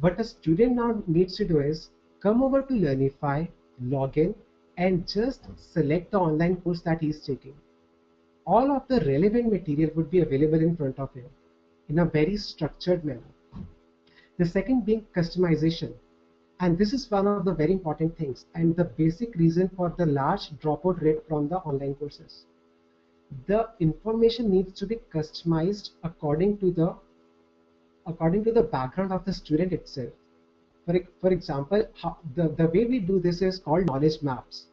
What a student now needs to do is come over to Learnify, log in, and just select the online course that he is taking. All of the relevant material would be available in front of him in a very structured manner. The second being customization. And this is one of the very important things and the basic reason for the large dropout rate from the online courses. The information needs to be customized according to the background of the student itself. For example, the way we do this is called knowledge maps.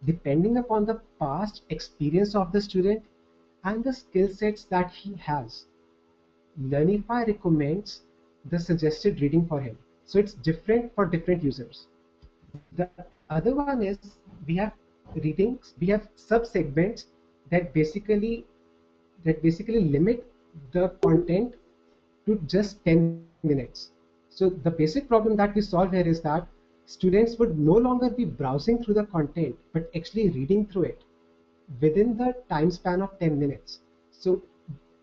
Depending upon the past experience of the student and the skill sets that he has, Learnify recommends the suggested reading for him. So it's different for different users. The other one is we have readings, we have sub-segments that basically limit the content to just 10 minutes. So the basic problem that we solve here is that students would no longer be browsing through the content, but actually reading through it within the time span of 10 minutes. So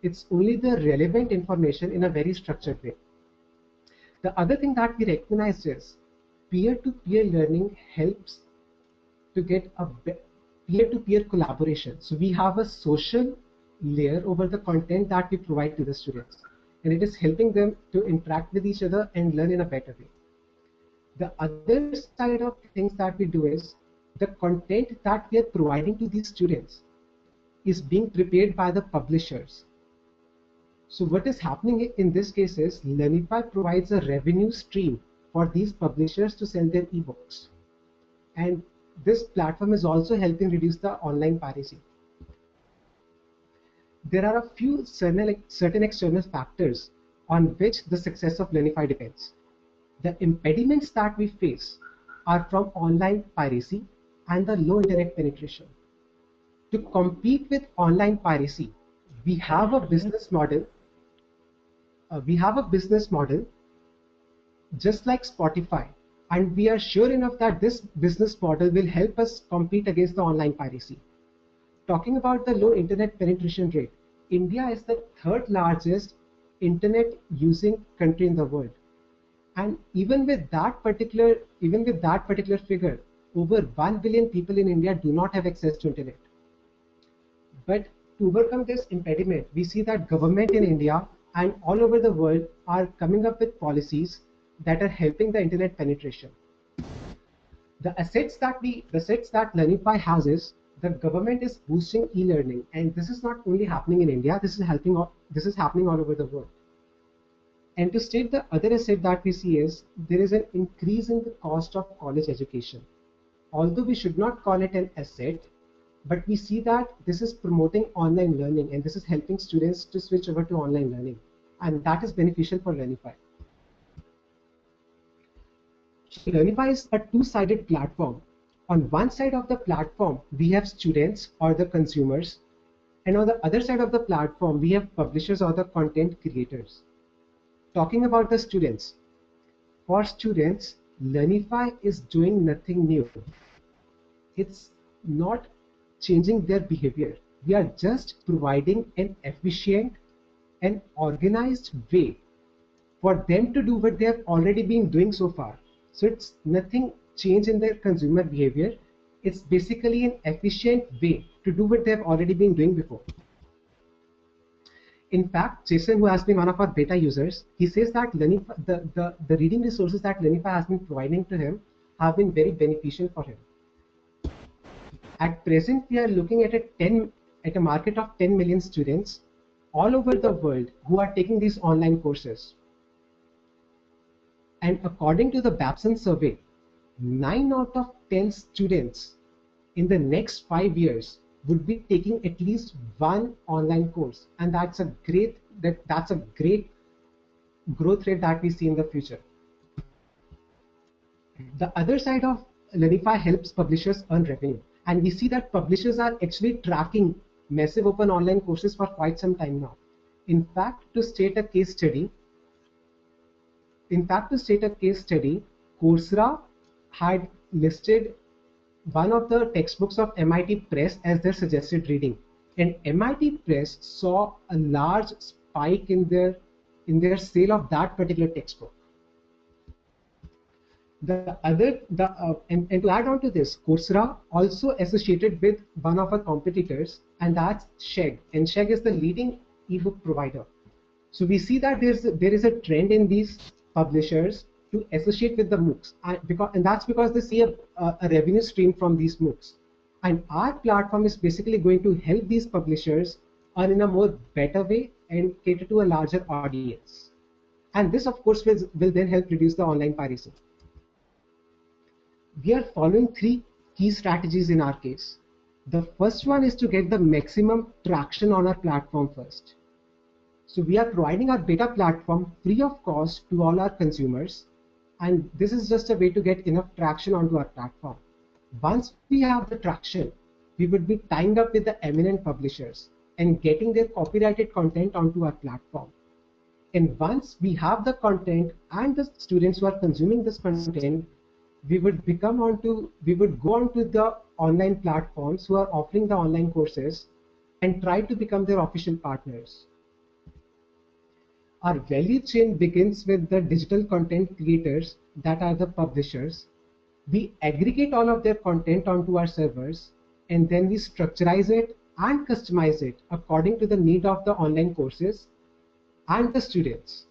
it's only the relevant information in a very structured way. The other thing that we recognized is peer-to-peer learning helps to get a peer-to-peer collaboration. So we have a social layer over the content that we provide to the students, and it is helping them to interact with each other and learn in a better way. The other side of things that we do is the content that we are providing to these students is being prepared by the publishers. So what is happening in this case is Learnify provides a revenue stream for these publishers to sell their ebooks. And this platform is also helping reduce the online piracy. There are a few certain external factors on which the success of Learnify depends. The impediments that we face are from online piracy and the low internet penetration. To compete with online piracy, we have a business model. Just like Spotify, and we are sure enough that this business model will help us compete against the online piracy. Talking about the low internet penetration rate, India is the third largest internet using country in the world. And even with that particular figure, over 1 billion people in India do not have access to internet. But to overcome this impediment, we see that government in India and all over the world are coming up with policies that are helping the internet penetration. The assets that Learnify has is the government is boosting e-learning, and this is not only happening in India. This is happening all over the world. And to state the other asset that we see is there is an increase in the cost of college education. Although we should not call it an asset, but we see that this is promoting online learning and this is helping students to switch over to online learning, and that is beneficial for Learnify. Learnify is a two-sided platform. On one side of the platform, we have students or the consumers, and on the other side of the platform, we have publishers or the content creators. Talking about the students, for students, Learnify is doing nothing new. It's not changing their behavior. We are just providing an efficient and organized way for them to do what they have already been doing so far. So it's nothing change in their consumer behavior. It's basically an efficient way to do what they have already been doing before. In fact, Jason, who has been one of our beta users, he says that the reading resources that Learnify has been providing to him have been very beneficial for him. At present, we are looking at a market of 10 million students all over the world who are taking these online courses. And according to the Babson survey, 9 out of 10 students in the next 5 years would be taking at least one online course, and that's a great growth rate that we see in the future. The other side of Learnify helps publishers earn revenue, and we see that publishers are actually tracking massive open online courses for quite some time now. In fact, to state a case study, Coursera had listed one of the textbooks of MIT Press as their suggested reading, and MIT Press saw a large spike in their sale of that particular textbook. And to add on to this, Coursera also associated with one of our competitors, and that's Chegg. And Chegg is the leading ebook provider. So we see that there is a trend in these publishers to associate with the MOOCs, and that's because they see a revenue stream from these MOOCs. And our platform is basically going to help these publishers earn in a more better way and cater to a larger audience. And this, of course, will then help reduce the online piracy. We are following three key strategies in our case. The first one is to get the maximum traction on our platform first. So we are providing our beta platform free of cost to all our consumers. And this is just a way to get enough traction onto our platform. Once we have the traction, we would be tying up with the eminent publishers and getting their copyrighted content onto our platform. And once we have the content and the students who are consuming this content, we would go onto the online platforms who are offering the online courses and try to become their official partners. Our value chain begins with the digital content creators that are the publishers. We aggregate all of their content onto our servers, and then we structurize it and customize it according to the need of the online courses and the students.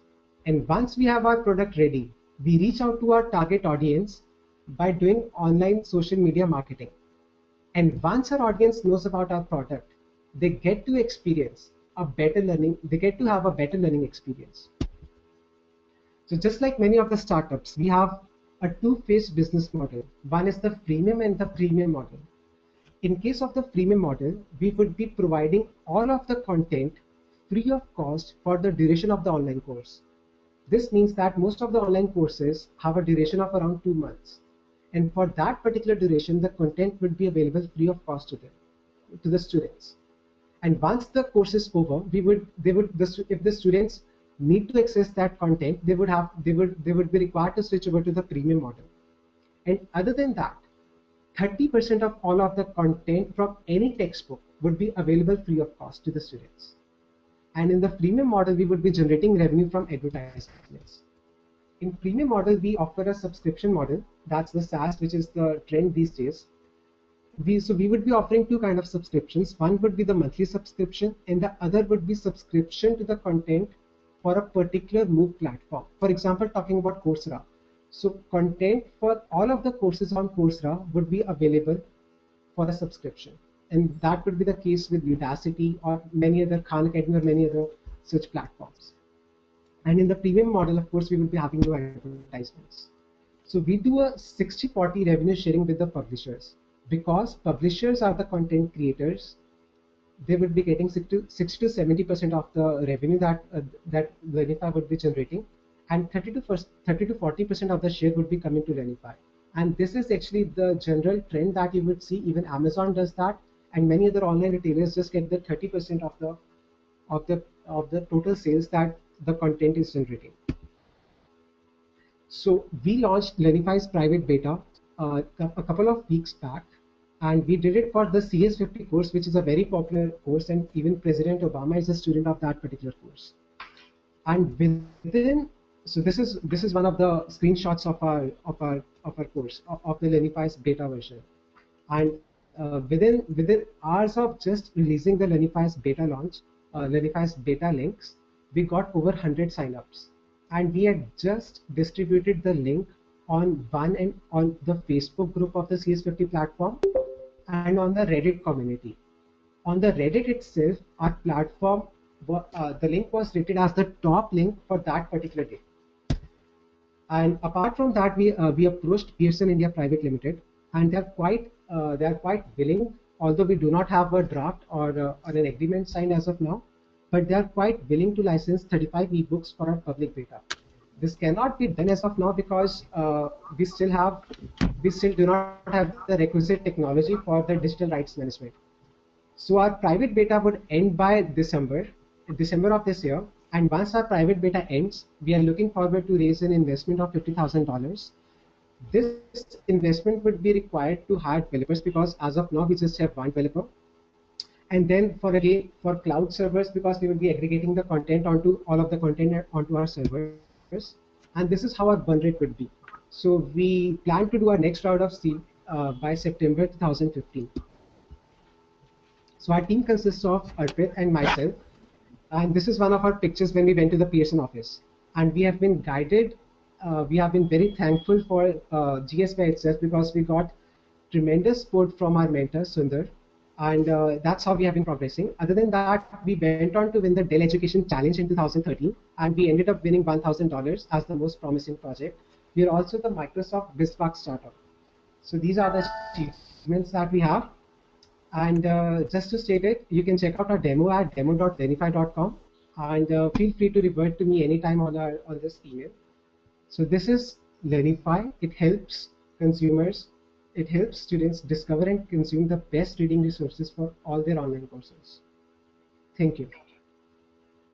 And once we have our product ready, we reach out to our target audience by doing online social media marketing. And once our audience knows about our product, they get to experience a better learning, they get to have a better learning experience. So just like many of the startups, we have a two-phase business model. One is the freemium and the premium model. In case of the freemium model, we would be providing all of the content free of cost for the duration of the online course. This means that most of the online courses have a duration of around 2 months. And for that particular duration, the content would be available free of cost to them, to the students. And once the course is over, if the students need to access that content, they would be required to switch over to the premium model. And other than that, 30% of all of the content from any textbook would be available free of cost to the students. And in the freemium model, we would be generating revenue from advertisements. In premium model, we offer a subscription model. That's the SaaS, which is the trend these days. So we would be offering two kinds of subscriptions. One would be the monthly subscription, and the other would be subscription to the content for a particular MOOC platform. For example, talking about Coursera. So content for all of the courses on Coursera would be available for a subscription. And that would be the case with Udacity or many other Khan Academy or many other such platforms. And in the premium model, of course, we will be having no advertisements. So we do a 60-40 revenue sharing with the publishers. Because publishers are the content creators, they would be getting 60 to 70% of the revenue that Learnifi would be generating, and 30 to 40% of the share would be coming to Learnifi. And this is actually the general trend that you would see. Even Amazon does that, and many other online retailers just get the 30% of the total sales that the content is generating. So we launched Learnifi's private beta a couple of weeks back, and we did it for the CS50 course, which is a very popular course, and even President Obama is a student of that particular course. And so this is one of the screenshots of our course of the Learnifi's beta version. And within hours of just releasing the Learnifi's beta launch, Learnifi's beta links, we got over 100 signups, and we had just distributed the link on the Facebook group of the CS50 platform and on the Reddit community. On the Reddit itself, our platform, the link was rated as the top link for that particular day. And apart from that, we approached Pearson India Private Limited, and they are quite willing, although we do not have a draft or an agreement signed as of now, but they are quite willing to license 35 ebooks for our public beta. This cannot be done as of now because we still do not have the requisite technology for the digital rights management. So our private beta would end by December of this year. And once our private beta ends, we are looking forward to raise an investment of $50,000. This investment would be required to hire developers because as of now we just have one developer. And then for cloud servers, because we will be aggregating the content onto all of the content onto our servers. And this is how our burn rate would be. So we plan to do our next round of seed by September 2015. So our team consists of Arpit and myself, and this is one of our pictures when we went to the Pearson office. And we have been guided, we have been very thankful for GSY itself, because we got tremendous support from our mentor, Sundar. And that's how we have been progressing. Other than that, we went on to win the Dell Education Challenge in 2013, and we ended up winning $1,000 as the most promising project. We are also the Microsoft BizSpark startup. So these are the achievements that we have. And just to state it, you can check out our demo at demo.learnify.com, and feel free to revert to me anytime on this email. So this is Learnify. It helps consumers, it helps students discover and consume the best reading resources for all their online courses. Thank you.